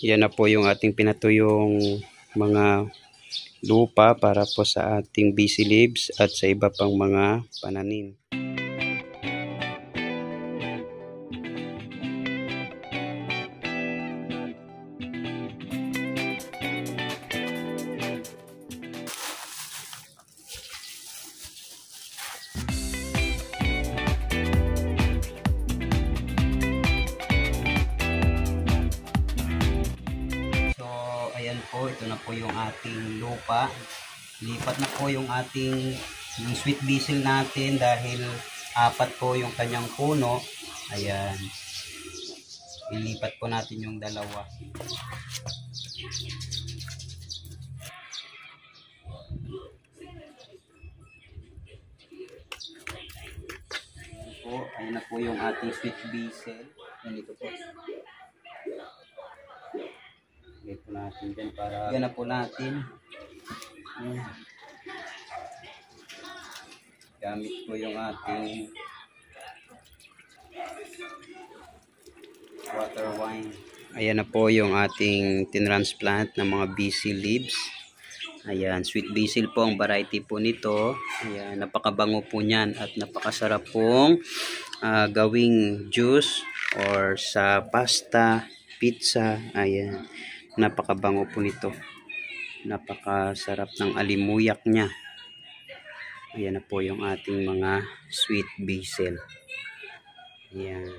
Yan na po yung ating pinatuyong mga lupa para po sa ating BC leaves at sa iba pang mga pananim. Ayan po, ito na po yung ating lupa. Lipat na po yung ating sweet basil natin dahil 4 po yung kanyang puno. Ayan. Ilipat po natin yung dalawa. Ayan po, ayan na po yung ating sweet basil. Ganito po. Ito natin dyan para yan na po natin. Gamit po yung ating water wine. Ayan na po yung ating tinransplant ng mga BC leaves. Ayan, sweet basil po ang variety po nito. Ayan, napakabango po niyan at napakasarap pong gawing juice or sa pasta, pizza. Ayan. Napakabango po nito. Napakasarap ng alimuyak niya. Ayan na po yung ating mga sweet basil. Ayan.